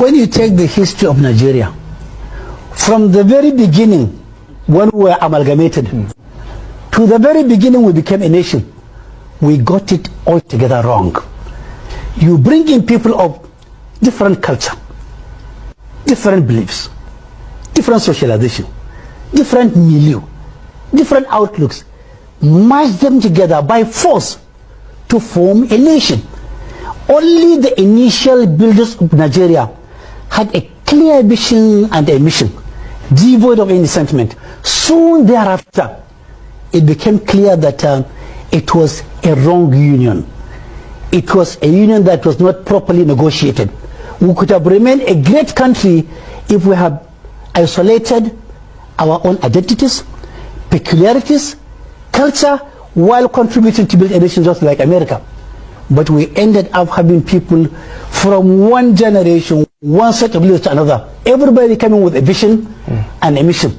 When you take the history of Nigeria, from the very beginning, when we were amalgamated, to the very beginning we became a nation, we got it altogether wrong. You bring in people of different culture, different beliefs, different socialization, different milieu, different outlooks, merge them together by force to form a nation. Only the initial builders of Nigeria had a clear vision and a mission, devoid of any sentiment. Soon thereafter, it became clear that it was a wrong union. It was a union that was not properly negotiated. We could have remained a great country if we had isolated our own identities, peculiarities, culture, while contributing to build a nation just like America. But we ended up having people from one generation, one set of leaders to another, everybody coming with a vision and a mission,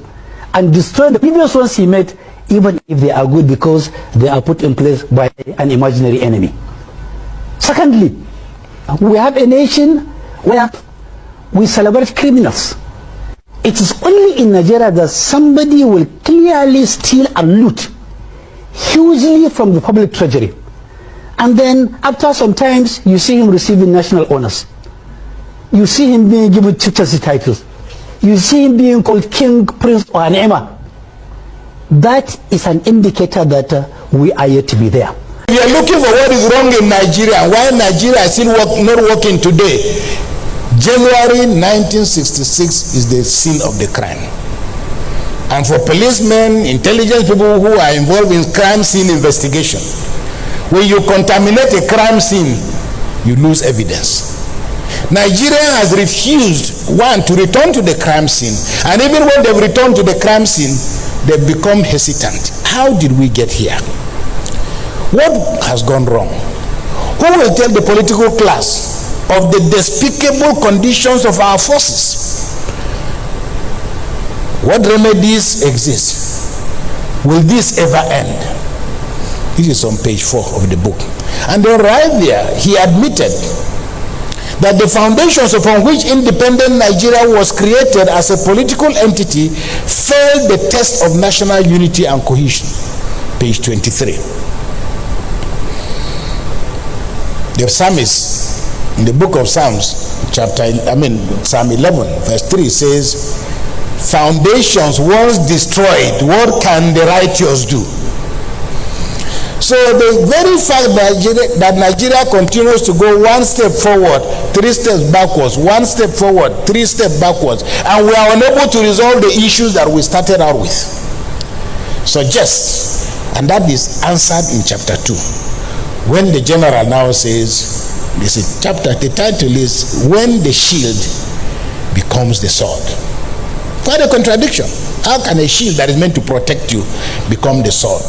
and destroy the previous ones he met, even if they are good, because they are put in place by an imaginary enemy. Secondly, we have a nation where we celebrate criminals. It is only in Nigeria that somebody will clearly steal and loot hugely from the public treasury, and then after some times you see him receiving national honors, you see him being given chieftaincy titles, you see him being called king, prince, or an emir. That is an indicator that we are yet to be there. We are looking for what is wrong in Nigeria, why Nigeria is still not working today. January 1966 is the scene of the crime. And for policemen, intelligence people who are involved in crime scene investigation, when you contaminate a crime scene, you lose evidence. Nigeria has refused, one, to return to the crime scene, and even when they've returned to the crime scene, they've become hesitant. How did we get here? What has gone wrong? Who will tell the political class of the despicable conditions of our forces? What remedies exist? Will this ever end? This is on page 4 of the book. And then right there, he admitted that the foundations upon which independent Nigeria was created as a political entity failed the test of national unity and cohesion. Page 23. The psalmist in the book of Psalms, Psalm 11, verse 3 says, foundations once destroyed, what can the righteous do? So the very fact that Nigeria continues to go one step forward, 3 steps backwards, 1 step forward, 3 steps backwards, and we are unable to resolve the issues that we started out with, suggests, and that is answered in chapter 2. When the general now says, this is chapter, the title is When the Shield Becomes the Sword. Quite a contradiction. How can a shield that is meant to protect you become the sword?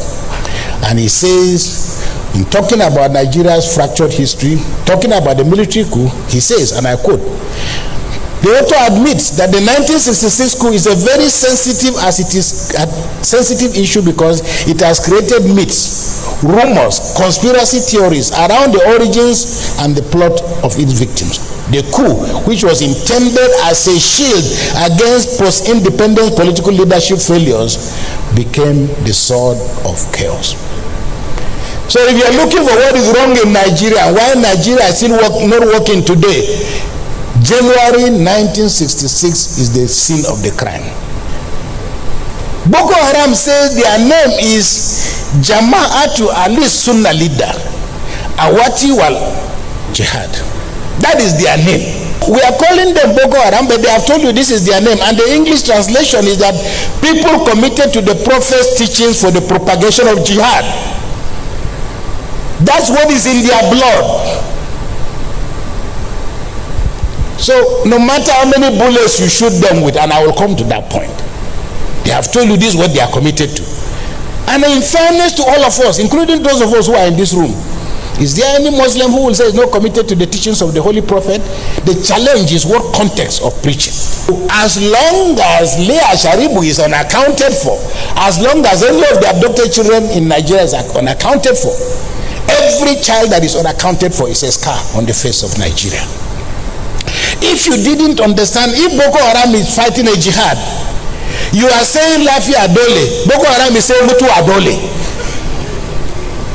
And he says, in talking about Nigeria's fractured history, talking about the military coup, he says, and I quote, the author admits that the 1966 coup is a very sensitive sensitive issue because it has created myths, rumors, conspiracy theories around the origins and the plot of its victims. The coup, which was intended as a shield against post-independence political leadership failures, became the sword of chaos. So if you are looking for what is wrong in Nigeria, why Nigeria is still not working today, January 1966 is the scene of the crime. Boko Haram says their name is Jama'atu Ali Sunnah Leader Awati Wal Jihad. That is their name. We are calling them Boko Haram, but they have told you this is their name. And the English translation is that people committed to the prophet's teachings for the propagation of jihad. That's what is in their blood. So no matter how many bullets you shoot them with, and I will come to that point, they have told you this is what they are committed to. And in fairness to all of us, including those of us who are in this room, is there any Muslim who will say is not committed to the teachings of the Holy Prophet? The challenge is what context of preaching. As long as Leah Sharibu is unaccounted for, as long as any of the abducted children in Nigeria is unaccounted for, every child that is unaccounted for is a scar on the face of Nigeria. if you didn't understand, if Boko Haram is fighting a jihad, you are saying Lafi Adole, Boko Haram is saying Mutu Adole.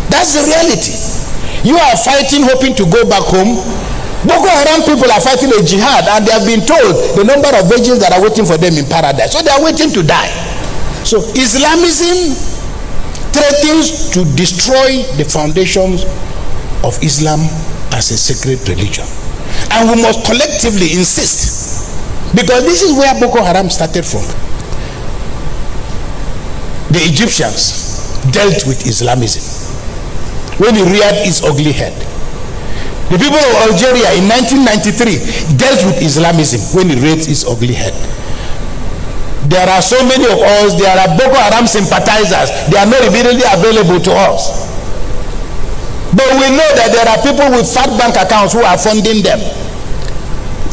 That's the reality. You are fighting hoping to go back home. Boko Haram people are fighting a jihad, and they have been told the number of virgins that are waiting for them in paradise. So they are waiting to die. So Islamism threatens to destroy the foundations of Islam as a sacred religion. And we must collectively insist, because this is where Boko Haram started from. The Egyptians dealt with Islamism when he reared its ugly head. The people of Algeria in 1993 dealt with Islamism when it raised its ugly head. There are so many of us, there are Boko Haram sympathizers, they are not immediately available to us. But we know that there are people with fat bank accounts who are funding them.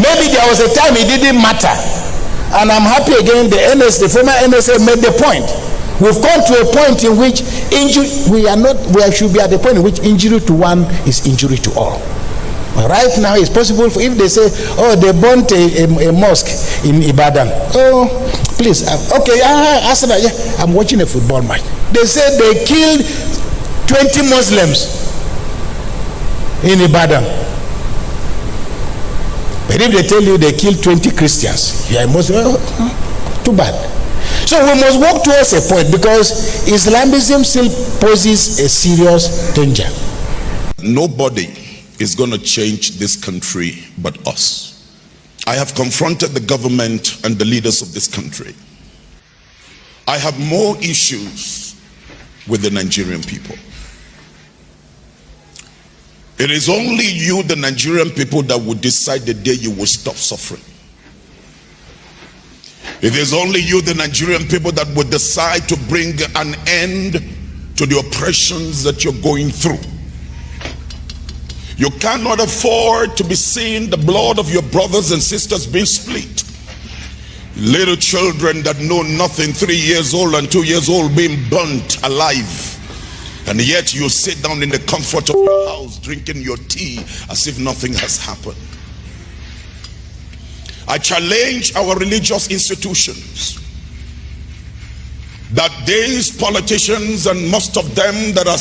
Maybe there was a time it didn't matter. And I'm happy again the former NSA made the point. We've come to a point in which we should be at the point in which injury to one is injury to all. Right now it's possible for, if they say, oh, they burnt a mosque in Ibadan. Oh, please, okay, I'm watching a football match. They said they killed 20 Muslims in Ibadan. But if they tell you they killed 20 Christians, you are Muslim, too bad. So we must work towards a point, because Islamism still poses a serious danger. Nobody is going to change this country but us. I have confronted the government and the leaders of this country. I have more issues with the Nigerian people. It is only you, the Nigerian people, that will decide the day you will stop suffering. It is only you, the Nigerian people, that will decide to bring an end to the oppressions that you're going through. You cannot afford to be seeing the blood of your brothers and sisters being split. Little children that know nothing, 3 years old and 2 years old, being burnt alive. And yet you sit down in the comfort of your house drinking your tea as if nothing has happened. I challenge our religious institutions that these politicians, and most of them that are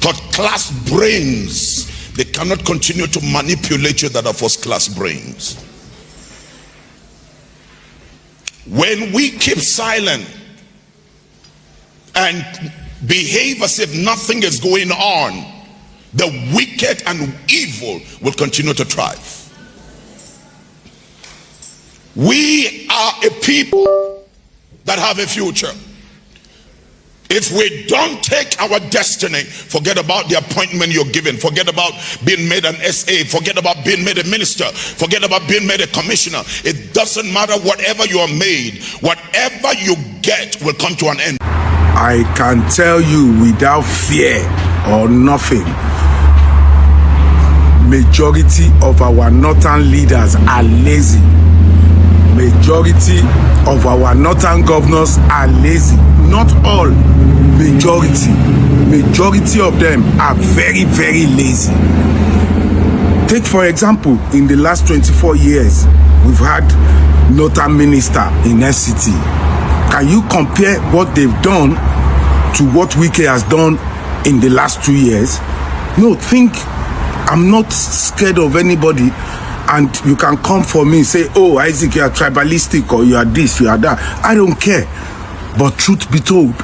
third-class brains, they cannot continue to manipulate you that are first-class brains. When we keep silent and behave as if nothing is going on, the wicked and evil will continue to thrive. We are a people that have a future. If we don't take our destiny, forget about the appointment you're given, forget about being made an SA, forget about being made a minister, forget about being made a commissioner. It doesn't matter. Whatever you are made, whatever you get will come to an end. I can tell you without fear or nothing, majority of our northern leaders are lazy. Majority of our northern governors are lazy. Not all, majority of them are very, very lazy. Take for example, in the last 24 years, we've had northern minister in FCT. Can you compare what they've done to what Wike has done in the last 2 years? No, I'm not scared of anybody. And you can come for me and say, oh, Isaac, you are tribalistic, or you are this, you are that. I don't care. But truth be told,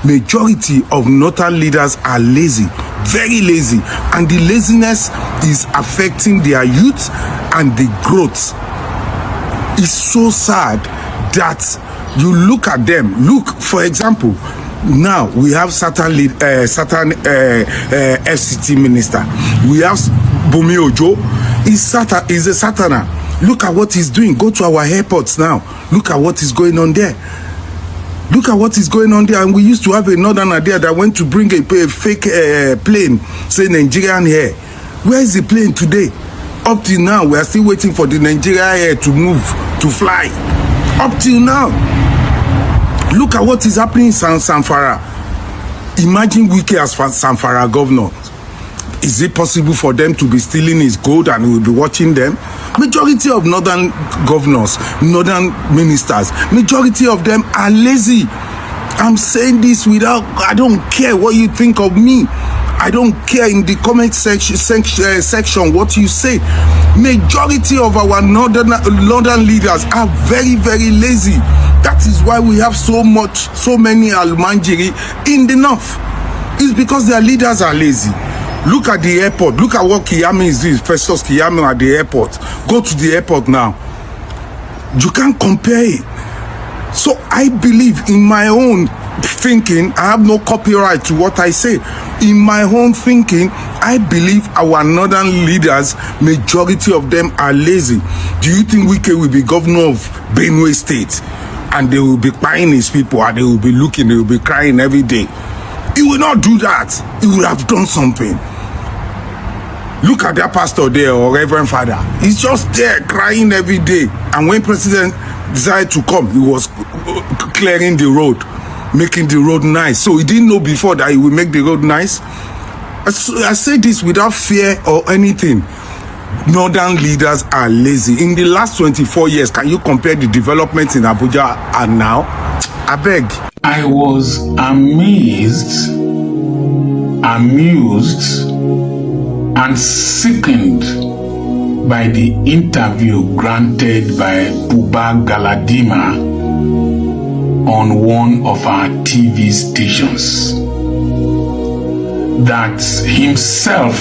majority of northern leaders are lazy, very lazy. And the laziness is affecting their youth and the growth. It's so sad that you look at them. Look, for example, now we have certain FCT minister. We have Bumi Ojo. He's a Sataner. Look at what he's doing. Go to our airports now. Look at what is going on there. Look at what is going on there. And we used to have a northerner there that went to bring a fake plane, say Nigerian Air. Where is the plane today? Up till now, we are still waiting for the Nigerian Air to move, to fly. Up till now. Look at what is happening in Sanfara. Imagine Wike as Sanfara governor. Is it possible for them to be stealing his gold and we'll be watching them? Majority of northern governors, northern ministers, majority of them are lazy. I'm saying this without, I don't care what you think of me. I don't care in the comment section what you say. Majority of our northern leaders are very, very lazy. That is why we have so many Almanjiri in the north. It's because their leaders are lazy. Look at the airport. Look at what Kiyame is doing. Festus Kiyame at the airport. Go to the airport now. You can't compare it. So I believe in my own thinking, I have no copyright to what I say. In my own thinking, I believe our northern leaders, majority of them are lazy. Do you think Wike will be governor of Benue State and they will be buying his people and they will be looking, they will be crying every day? He will not do that. He will have done something. Look at that pastor there or Reverend Father. He's just there crying every day. And when President decided to come, he was clearing the road, making the road nice. So he didn't know before that he would make the road nice. I say this without fear or anything. Northern leaders are lazy. In the last 24 years, can you compare the developments in Abuja and now? I beg. I was amazed, amused, and sickened by the interview granted by Buba Galadima on one of our TV stations. That himself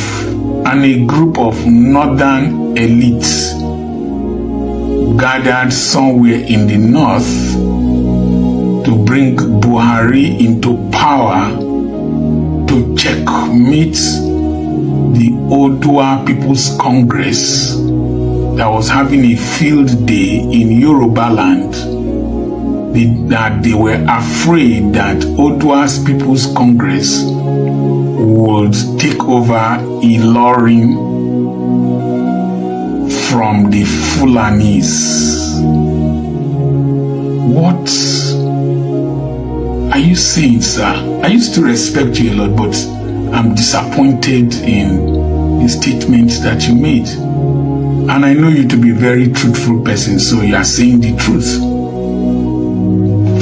and a group of northern elites gathered somewhere in the north to bring Buhari into power to checkmate the Odua People's Congress that was having a field day in Yoruba land, that they were afraid that Odua's People's Congress would take over Ilorin from the Fulanis. What are you saying, sir? I used to respect you a lot, but I'm disappointed in the statements that you made. And I know you to be a very truthful person, so you are saying the truth.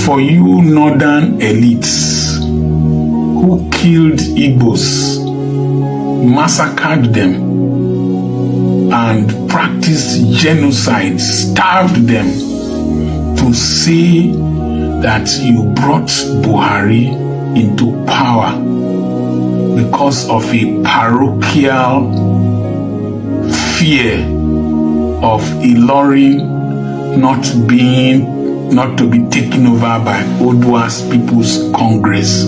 For you northern elites who killed Igbos, massacred them, and practiced genocide, starved them, to say that you brought Buhari into power because of a parochial fear of Ilorin not to be taken over by Odua's People's Congress.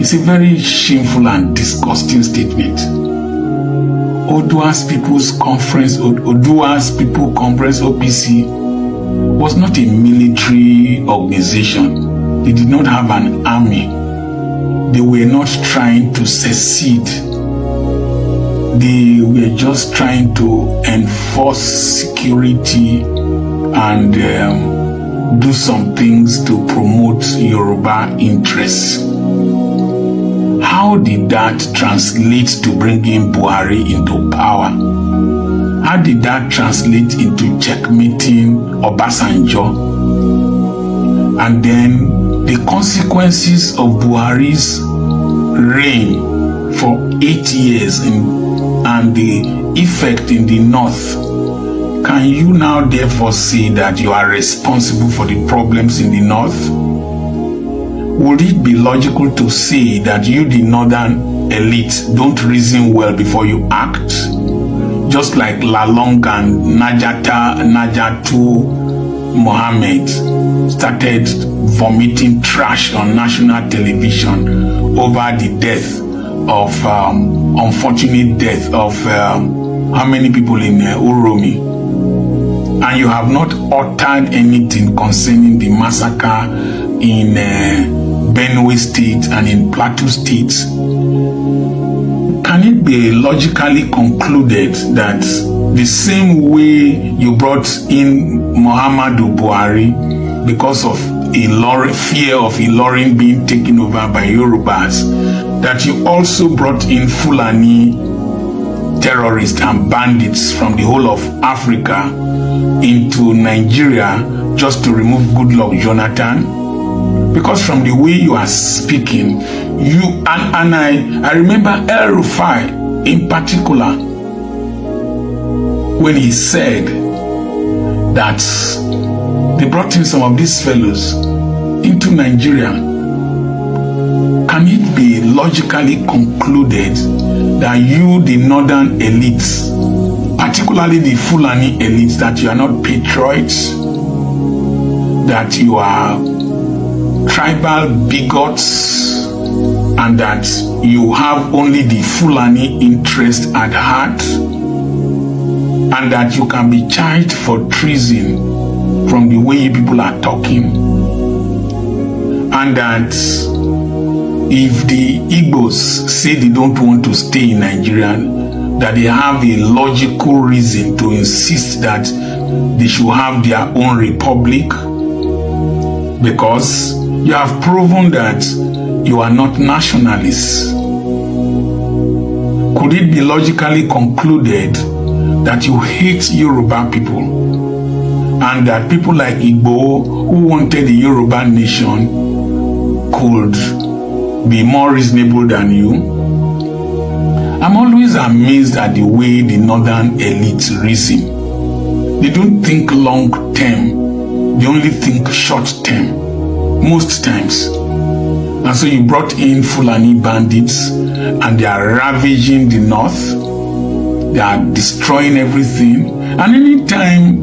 It's a very shameful and disgusting statement. Odua's People's Conference, Odua's People Conference, OPC, was not a military organization. They did not have an army. They were not trying to secede. They were just trying to enforce security and do some things to promote Yoruba interests. How did that translate to bringing Buhari into power? How did that translate into checkmating Obasanjo? And then the consequences of Buhari's reign for 8 years and the effect in the north. Can you now therefore say that you are responsible for the problems in the north? Would it be logical to say that you, the northern elite, don't reason well before you act? Just like Lalong and Najatu Mohammed started vomiting trash on national television over the death of unfortunate death of how many people in Uromi, and you have not uttered anything concerning the massacre in Benue State and in Plateau State. Can it be logically concluded that the same way you brought in Muhammadu Buhari because of fear of Ilorin being taken over by Yorubas, that you also brought in Fulani terrorists and bandits from the whole of Africa into Nigeria just to remove Goodluck Jonathan? Because from the way you are speaking, I remember El Rufai in particular, when he said that they brought in some of these fellows into Nigeria. Can it be logically concluded that you, the northern elites, particularly the Fulani elites, that you are not patriots, that you are tribal bigots, and that you have only the Fulani interest at heart, and that you can be charged for treason from the way you people are talking, and that if the Igbos say they don't want to stay in Nigeria, that they have a logical reason to insist that they should have their own republic, because you have proven that you are not nationalists. Could it be logically concluded that you hate Yoruba people, and that people like Igbo who wanted the Yoruba nation could be more reasonable than you? I'm always amazed at the way the northern elites reason. They don't think long term, they only think short term most times. And so you brought in Fulani bandits, and they are ravaging the north. They are destroying everything. And anytime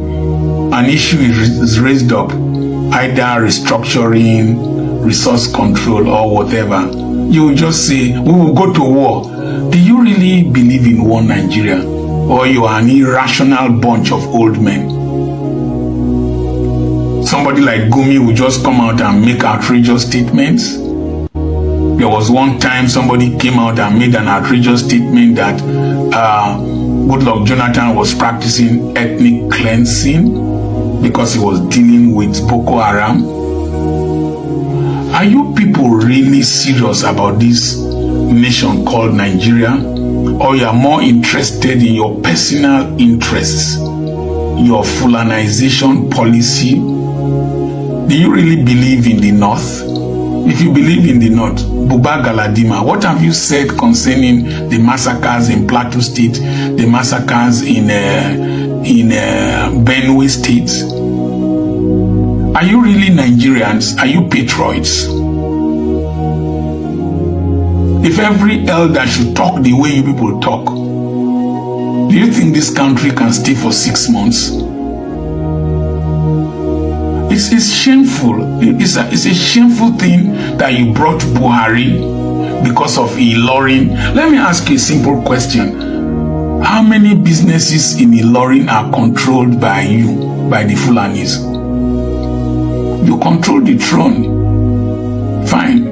an issue is raised up, either restructuring, resource control, or whatever, you will just say, we will go to war. Do you really believe in one Nigeria? Or you are an irrational bunch of old men? Somebody like Gumi will just come out and make outrageous statements. There was one time somebody came out and made an outrageous statement that Goodluck Jonathan was practicing ethnic cleansing because he was dealing with Boko Haram. Are you people really serious about this nation called Nigeria? Or you are more interested in your personal interests, your Fulanization policy? Do you really believe in the North? If you believe in the North, Buba Galadima, what have you said concerning the massacres in Plateau State, the massacres in Benue State? Are you really Nigerians? Are you patriots? If every elder should talk the way you people talk, do you think this country can stay for 6 months? It's shameful. It's a shameful thing that you brought Buhari because of Ilorin. Let me ask you a simple question. How many businesses in Ilorin are controlled by you, by the Fulanis? You control the throne. Fine.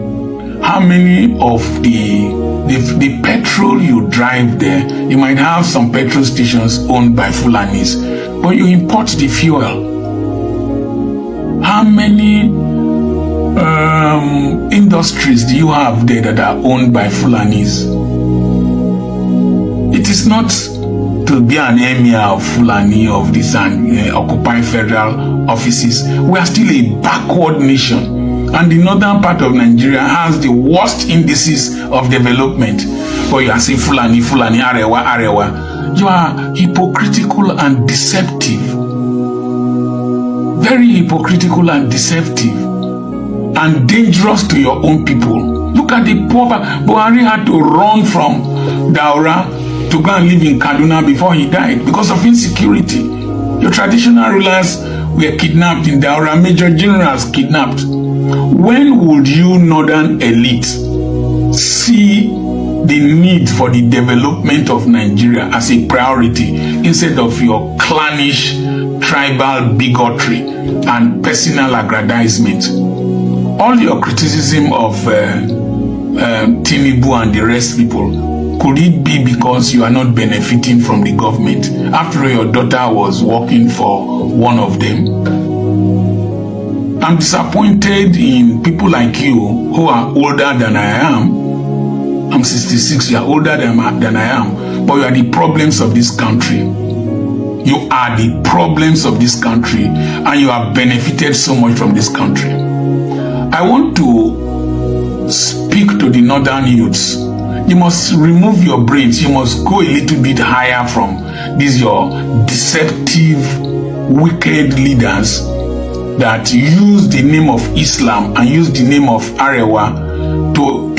How many of the petrol you drive there, you might have some petrol stations owned by Fulanis, but you import the fuel. How many industries do you have there that are owned by Fulanis? It is not to be an emir of Fulani of this and occupy federal offices. We are still a backward nation. And the northern part of Nigeria has the worst indices of development. But you are saying Fulani, Arewa, Arewa. You are hypocritical and deceptive. Very hypocritical and deceptive. And dangerous to your own people. Look at the poor. Buhari had to run from Daura to go and live in Kaduna before he died because of insecurity. Your traditional rulers were kidnapped in Daura, major generals kidnapped. When would you northern elite see the need for the development of Nigeria as a priority instead of your clannish tribal bigotry and personal aggrandizement? All your criticism of Tinubu and the rest people, could it be because you are not benefiting from the government? After all, your daughter was working for one of them. I'm disappointed in people like you who are older than I am. I'm 66, you are older than I am, but you are the problems of this country. You are the problems of this country, and you have benefited so much from this country. I want to speak to the northern youths. You must remove your brains. You must go a little bit higher from these your deceptive, wicked leaders that use the name of Islam and use the name of Arewa to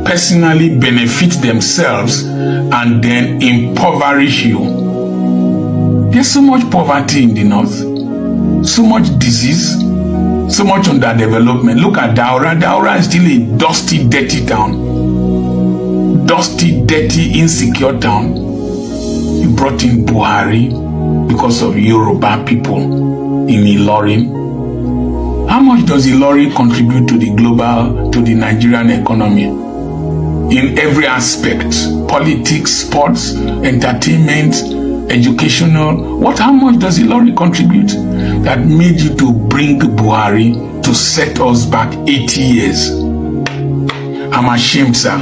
personally benefit themselves and then impoverish you. There's so much poverty in the north, so much disease, so much underdevelopment. Look at Daura. Daura is still a dusty, dirty town. Dusty, dirty, insecure town. You brought in Buhari because of Yoruba people in Ilorin. How much does Ilorin contribute to the Nigerian economy? In every aspect, politics, sports, entertainment, educational. How much does Ilorin contribute? That made you to bring Buhari to set us back 80 years. I'm ashamed, sir.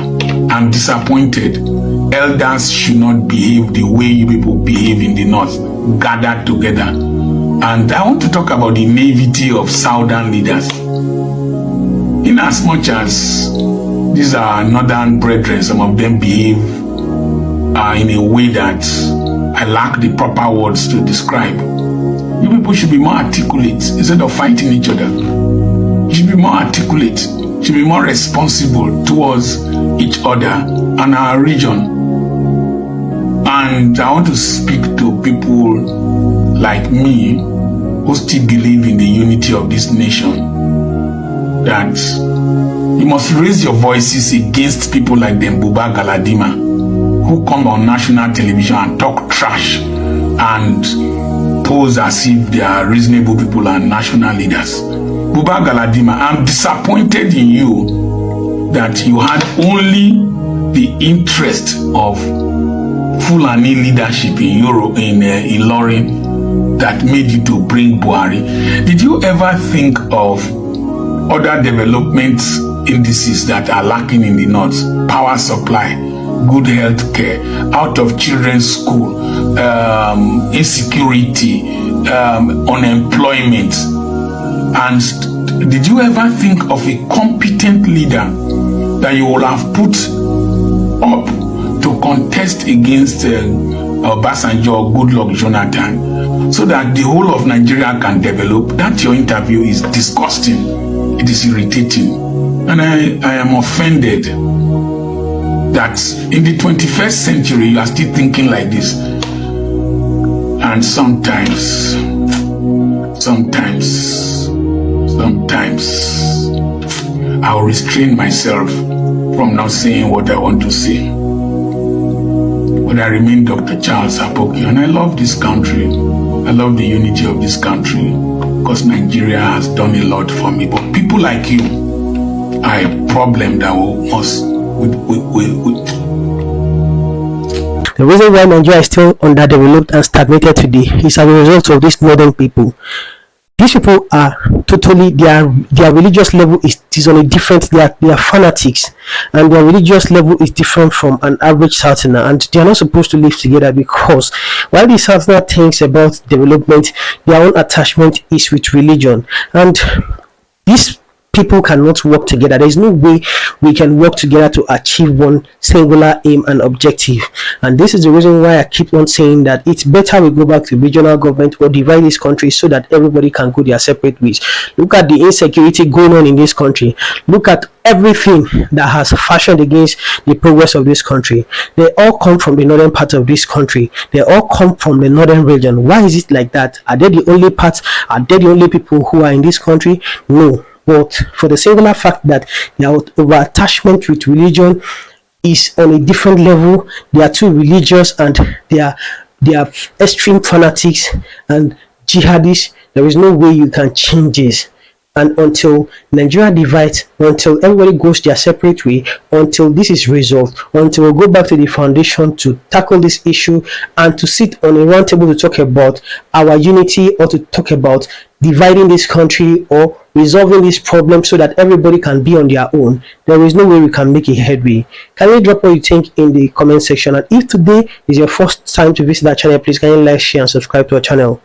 I'm disappointed. Elders should not behave the way you people behave in the north, gathered together. And I want to talk about the naivety of southern leaders. In as much as these are northern brethren, some of them behave in a way that I lack the proper words to describe. You people should be more articulate instead of fighting each other. You should be more articulate, should be more responsible towards each other and our region. And I want to speak to people like me who still believe in the unity of this nation, that you must raise your voices against people like them, Buba Galadima, who come on national television and talk trash and pose as if they are reasonable people and national leaders. Buba Galadima, I'm disappointed in you that you had only the interest of Fulani leadership in Europe, in Ilorin, that made you to bring Buhari. Did you ever think of other development indices that are lacking in the north? Power supply, good health care, out of children's school, insecurity, unemployment. And did you ever think of a competent leader that you will have put up to contest against Obasanjo or Goodluck Jonathan, so that the whole of Nigeria can develop? That your interview is disgusting. It is irritating. And I am offended that in the 21st century you are still thinking like this. And sometimes I'll restrain myself from not saying what I want to say. But I remain Dr. Charles Apoki, and I love this country. I love the unity of this country because Nigeria has done a lot for me. But people like you are a problem that we must. The reason why Nigeria is still underdeveloped and stagnated today is as a result of these northern people. These people are totally, their religious level is on a different, they are fanatics, and their religious level is different from an average southerner, and they are not supposed to live together, because while the southerner thinks about development, their own attachment is with religion, and these people cannot work together. There is no way we can work together to achieve one singular aim and objective. And this is the reason why I keep on saying that it's better we go back to regional government or divide this country so that everybody can go their separate ways. Look at the insecurity going on in this country. Look at everything that has fashioned against the progress of this country. They all come from the northern part of this country. They all come from the northern region. Why is it like that? Are they the only parts? Are they the only people who are in this country? No. But for the singular fact that their over attachment with religion is on a different level, they are too religious and they are extreme fanatics and jihadists, there is no way you can change this. and until Nigeria divides, until everybody goes their separate way, until this is resolved, until we go back to the foundation to tackle this issue and to sit on a round table to talk about our unity, or to talk about dividing this country or resolving this problem so that everybody can be on their own, there is no way we can make a headway. Can you drop what you think in the comment section? And if today is your first time to visit our channel, please can you like, share and subscribe to our channel.